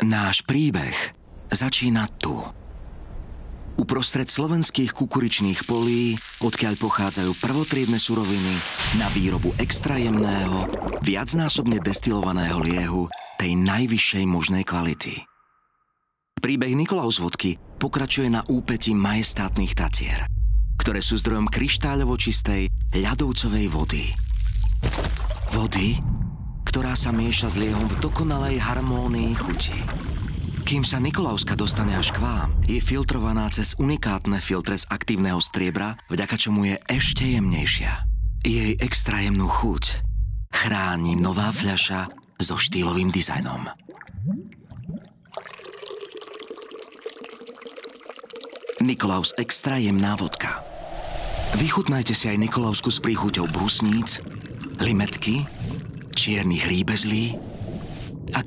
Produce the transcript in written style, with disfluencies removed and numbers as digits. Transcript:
Náš príbeh začína tu. Uprostred slovenských kukuričných polí, odkiaľ pochádzajú prvotriedne suroviny na výrobu extra jemného, viacnásobne destilovaného liehu tej najvyššej možnej kvality. Príbeh Nikolaus vodky pokračuje na úpätí majestátnych Tatier, ktoré sú zdrojom kryštáľovo čistej ľadovcovej vody. Vody, ktorá sa mieša s liehom v dokonalej harmónii chuti. Kým sa Nikolauska dostane až k vám, je filtrovaná cez unikátne filtre z aktívneho striebra, vďaka čomu je ešte jemnejšia. Jej extra jemnú chuť chráni nová fľaša so štýlovým dizajnom. Nikolaus extra jemná vodka. Vychutnajte si aj Nikolausku s príchuťou brusníc, limetky, čiernych rýbezlí a